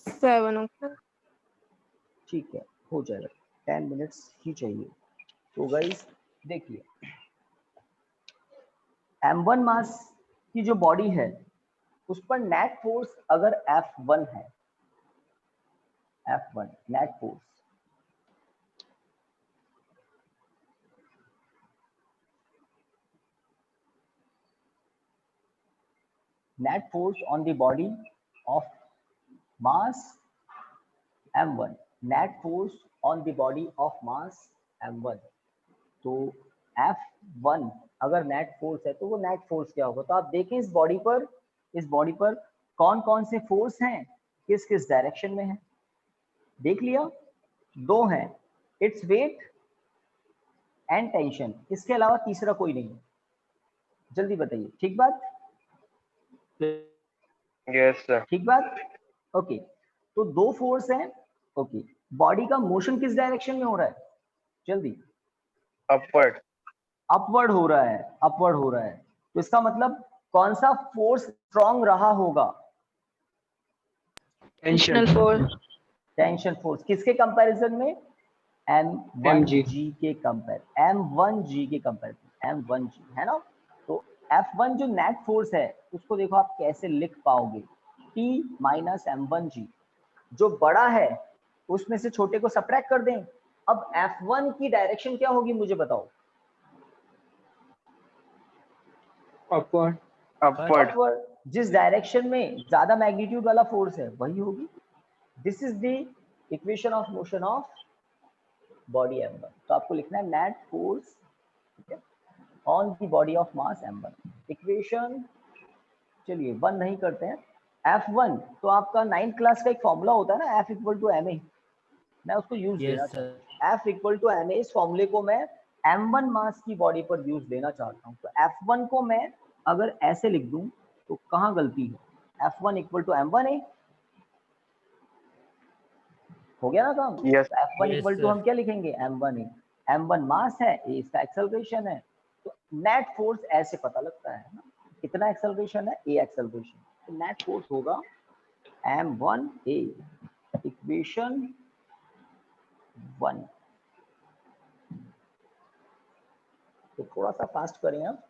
7 o'clock। ठीक है, हो जाएगा, 10 मिनट्स ही चाहिए। तो गाइस देखिए, m1 मास की जो बॉडी है उस पर नेट फोर्स अगर F1 है, F1 net force, net force on the body of mass m1, net force on the body of mass m1। तो F1 अगर नेट फोर्स है तो वो नेट फोर्स क्या होगा? तो आप देखें इस बॉडी पर कौन कौन से फोर्स हैं, किस किस डायरेक्शन में है, देख लिया? दो हैं, इट्स वेट एंड टेंशन, इसके अलावा तीसरा कोई नहीं। जल्दी बताइए, ठीक बात? Yes sir. ठीक बात? ओके, तो दो फोर्स हैं। ओके, बॉडी का मोशन किस डायरेक्शन में हो रहा है? जल्दी। अपवर्ड। अपवर्ड हो रहा है, अपवर्ड हो रहा है। तो इसका मतलब कौन सा फोर्स स्ट्रॉन्ग रहा होगा? Tension tension force. किसके कंपैरिजन में? m1g के कंपेयर, m1g के कंपेयर, m1g है ना। तो F1 जो नेट फोर्स है उसको देखो आप कैसे लिख पाओगे, T माइनस m1g। जो बड़ा है उसमें से छोटे को सब्ट्रैक्ट कर दें। अब F1 की डायरेक्शन क्या होगी मुझे बताओ? अपवर्ड। अपवर्ड। अपवर्ड। जिस डायरेक्शन में ज्यादा मैग्नीट्यूड वाला फोर्स है वही होगी। This is the equation of motion of body m1। तो आपको लिखना है net force on the body of mass m1। Equation चलिए 1 नहीं करते हैं। F1 तो आपका 9th क्लास का एक फॉर्मूला होता है ना, F इक्वल टू ma। मैं उसको यूज देना यस सर। चाहता हूँ। F इक्वल टू ma, इस फॉर्मूले को मैं m1 मास की बॉडी पर यूज देना चाहता हूँ। तो F1 को मैं अगर ऐसे लिख दूं तो कहाँ गलती है? F1 इक्वल टू m1a हो गया ना काम। यस। तो F1 Yes, equal to sir. हम क्या लिखेंगे? m1a। m1 मास है, a इसका एक्सेलरेशन है। तो नेट फोर्स ऐसे पता लगता है ना, कितना एक्सेलरेशन है, a एक्सेलरेशन। तो नेट फोर्स होगा m1a, इक्वेशन 1। तो थोड़ा सा फास्ट करें अब।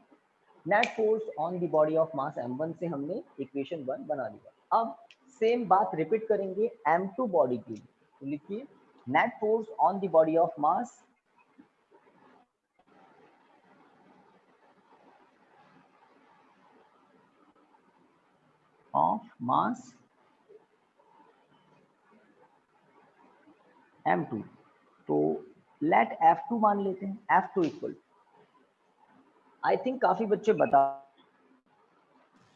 Net force on the body of mass m1 से हमने इक्वेशन 1 बना लिया। अब सेम बात रिपीट करेंगे m2 बॉडी के लिए। तो लिखिए net force on the body of mass m2। तो लेट F2 मान लेते हैं। F2 इक्वल, आई थिंक काफी बच्चे बता,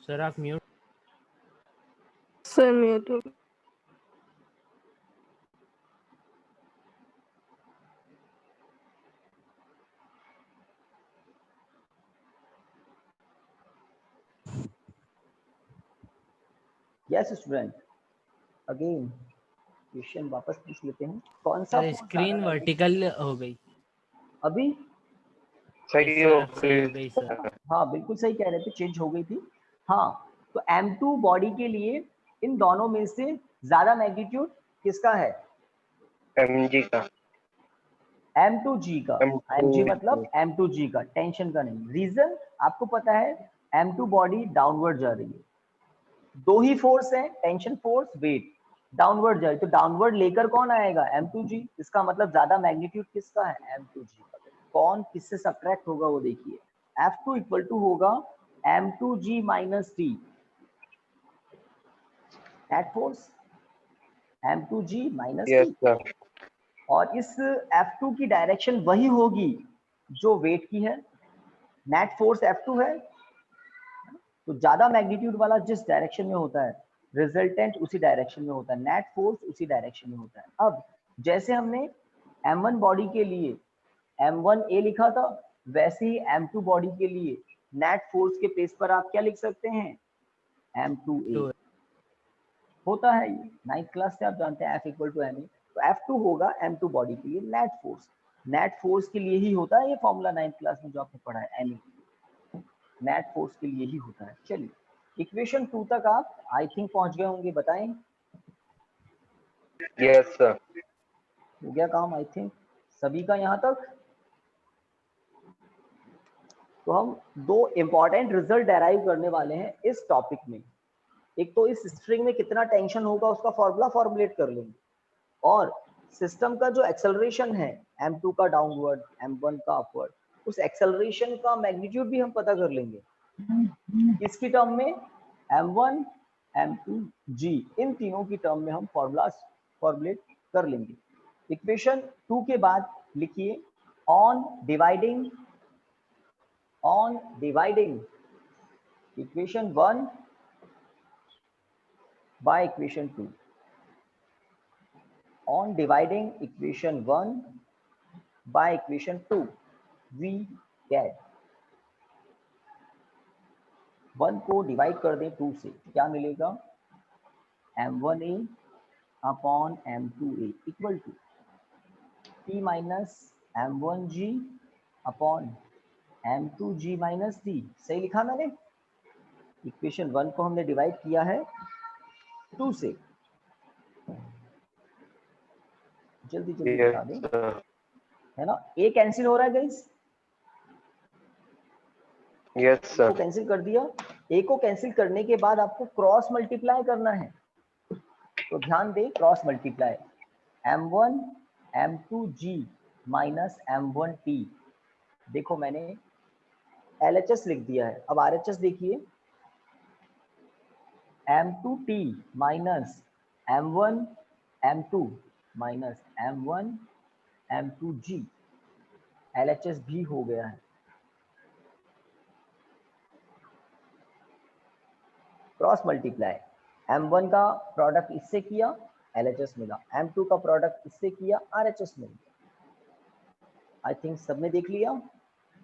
सर आप म्यूट। सर म्यूट हो। यस स्टूडेंट अगेन क्वेश्चन वापस पूछ लेते हैं। कौन सा सर फोर्स स्क्रीन ज्यादा वर्टिकल हो गई। अभी? सही Yes, हो sir, सही हो गई सर। हाँ बिल्कुल सही कह रहे थे, चेंज हो गई थी। हाँ तो m2 बॉडी के लिए इन दोनों में से ज्यादा मैग्नीट्यूड किसका है? mg का। m2g का। mg मतलब m2g का, टेंशन का नहीं। रीजन आपको पता है, m2 बॉडी डाउनवर्ड जा रही है। दो ही फोर्स है, टेंशन फोर्स, वेट। डाउनवर्ड जाए तो डाउनवर्ड लेकर कौन आएगा? m2g। इसका मतलब ज्यादा मैग्नीट्यूड किसका है? m2g का। कौन किससे सब्ट्रैक्ट होगा वो देखिए। F2 इक्वल टू होगा m2g minus t, net force m2g minus yes t। Sir. और इस F2 की डायरेक्शन वही होगी जो वेट की है। नेट फोर्स F2 है, तो ज्यादा मैग्नीट्यूड वाला जिस डायरेक्शन में होता है रिजल्टेंट उसी डायरेक्शन में होता है, नेट फोर्स उसी डायरेक्शन में होता है। अब जैसे हमने m1 बॉडी के लिए m1a लिखा था, वैसे ही m2 बॉडी के लिए नेट फोर्स के प्लेस पर आप क्या लिख सकते हैं? m2a होता है। ये 9th क्लास से आप जानते हैं F इक्वल टू ma। तो F2 होगा m2 बॉडी के लिए नेट फोर्स। नेट फोर्स के लिए ही होता है ये फॉर्मूला 9th क्लास में जो आपने पढ़ा है, ma नेट फोर्स के लिए ही होता है। चलिए इक्वेशन 2 तक आप आई थिंक पहुंच गए होंगे, बताएं। Yes sir. हो गया काम आई थिंक सभी का यहाँ तक। तो हम दो इंपॉर्टेंट रिजल्ट डेराइव करने वाले हैं इस टॉपिक में। एक तो इस स्ट्रिंग में कितना टेंशन होगा उसका फॉर्मूला फॉर्मुलेट कर लेंगे, और सिस्टम का जो एक्सेलरेशन है m2 का डाउनवर्ड, m1 का अपवर्ड, उस एक्सेलरेशन का मैग्नीट्यूड भी हम पता कर लेंगे। इसकी टर्म में m1 m2 g, इन तीनों की टर्म में हम फॉर्मूला फॉर्मुलेट कर लेंगे। इक्वेशन 2 के बाद लिखिए on dividing equation 1 by equation 2। on dividing equation 1 by equation 2 we get 1 को डिवाइड कर दें 2 से, क्या मिलेगा? m1a upon m2a equal to p minus m1g upon m2g minus d। सही लिखा मैंने? इक्वेशन 1 को हमने डिवाइड किया है 2 से। जल्दी जल्दी Yes, बता दें, sir. है ना? a कैंसिल हो रहा है गाइस, Yes, को sir. कैंसिल कर दिया। a को कैंसिल करने के बाद आपको क्रॉस मल्टीप्लाई करना है, तो ध्यान दें cross multiply m1 m2g minus m1t। देखो मैंने LHS लिख दिया है, अब RHS देखिए m2t minus m1 m2 minus m1 m2g LHS भी हो गया है। क्रॉस मल्टीप्लाई m1 का प्रोडक्ट इससे किया LHS मिला, m2 का प्रोडक्ट इससे किया RHS मिला। आई थिंक सबने देख लिया,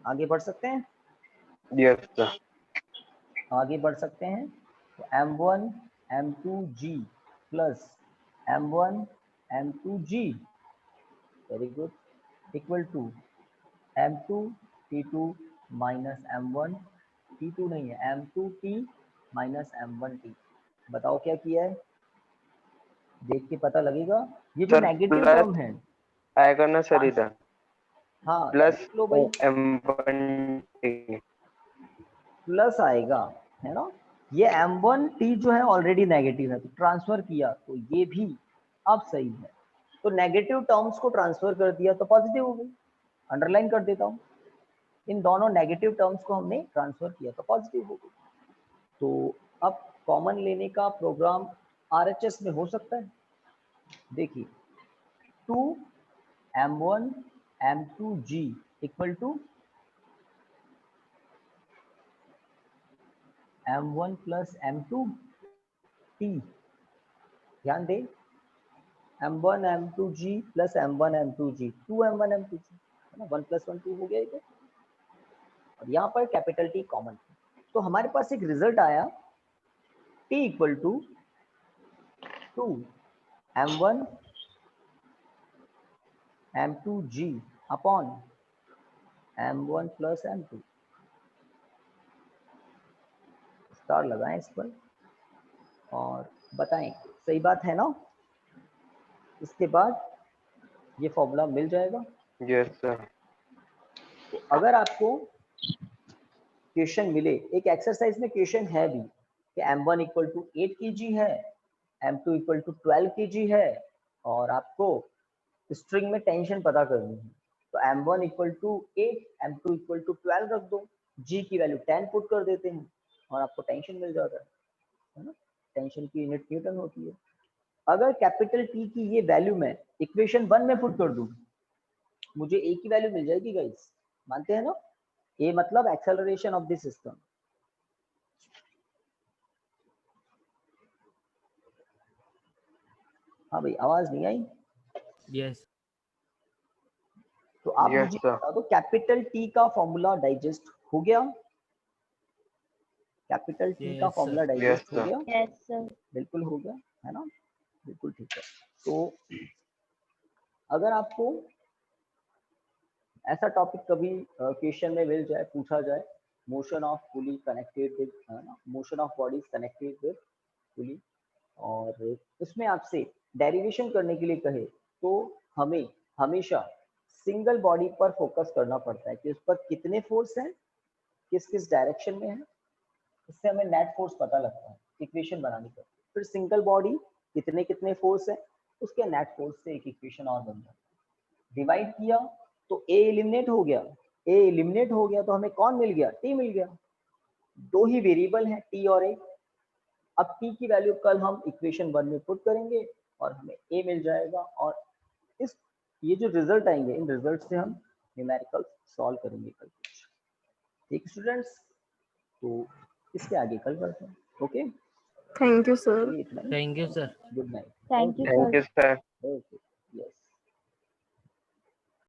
आगे बढ़ सकते हैं? Yes, sir. आगे बढ़ सकते हैं। तो m1 m2g plus m1 m2g very good equal to m2 t2 minus m1 t2 नहीं है m2t माइनस m1t। बताओ क्या किया है, देख के पता लगेगा। ये जो Sir, नेगेटिव plus टर्म है, आएगा ना सर इधर हाँ प्लस देख लो भाई, m1t। प्लस आएगा, है ना? ये m1t जो है ऑलरेडी नेगेटिव है, तो ट्रांसफर किया तो ये भी अब सही है। तो नेगेटिव टर्म्स को ट्रांसफर कर दिया तो पॉजिटिव हो गई। अंडरलाइन कर देता हूँ, इन दोनों नेगेटिव टर्म्स को हमने ट्रांसफर किया तो पॉजिटिव हो गई। तो अब कॉमन लेने का प्रोग्राम RHS में हो सकता है। देखिए 2 m1 m2g equal to m1 plus m2t। ध्यान दें m1 m2g plus m1 m2g 2 m1 m2g है ना, 1 प्लस 1 2 हो गया इधर, और यहाँ पर कैपिटल T कॉमन। तो हमारे पास एक रिजल्ट आया t equal to 2 m1 m2g upon m1 plus m2। Star लगाएं इस पर और बताएं सही बात है ना? इसके बाद ये फॉर्मूला मिल जाएगा। Yes, sir. तो अगर आपको क्वेश्चन मिले, एक एक्सरसाइज में क्वेश्चन है भी कि m1 इक्वल टू 8 kg है, m2 इक्वल टू 12 kg है, और आपको स्ट्रिंग में टेंशन पता करनी है, तो m1 equal to 8 m2 equal to 12 रख दो, g की वैल्यू 10 पुट कर देते हैं और आपको टेंशन मिल जाता है ना? टेंशन की यूनिट न्यूटन होती है। अगर कैपिटल T की ये वैल्यू मैं इक्वेशन 1 में पुट कर दूं, मुझे A की वैल्यू मिल जाएगी गाइस, मानते हैं ना? A मतलब एक्सेलरेशन ऑफ द सिस्टम। हाँ भाई आवाज नहीं आई? Yes. तो आप Yes, मुझे sir. बता दो कैपिटल T का फॉर्मूला डाइजेस्ट हो गया? कैपिटल T का Yes, फॉर्मूला sir. डाइजेस्ट हो Yes, sir. गया? Yes, sir. बिल्कुल हो गया, है ना? बिल्कुल ठीक है। तो अगर आपको ऐसा टॉपिक कभी क्वेश्चन में मिल जाए, पूछा जाए, motion of pulley connected with, motion of bodies connected with pulley, और उसमें आपसे डेरिवेशन करने के लिए कहे, तो हमें हमेशा सिंगल बॉडी पर फोकस करना पड़ता है कि उस पर कितने फोर्स हैं, किस किस डायरेक्शन में है, इससे हमें नेट फोर्स पता लगता है इक्वेशन बनाने पर। फिर सिंगल बॉडी कितने कितने फोर्स है, उसके नेट फोर्स से एक इक्वेशन और बन जाता है। डिवाइड किया तो ए एलिमिनेट हो गया, ए एलिमिनेट हो गया तो हमें कौन मिल गया? टी मिल गया। दो ही वेरिएबल हैं टी और ए। अब टी की वैल्यू कल हम इक्वेशन 1 में पुट करेंगे और हमें ए मिल जाएगा, और इस ये जो रिजल्ट आएंगे, इन रिजल्ट से हम न्यूमेरिकल सॉल्व करेंगे कल कुछ। ठीक स्टूडेंट्स, तो इसके आगे कल करते हैं। Okay, Thank you, sir. चलिए इतना ही। Thank you, sir. Good night. Thank you, Thank sir. you, sir. Okay, yes.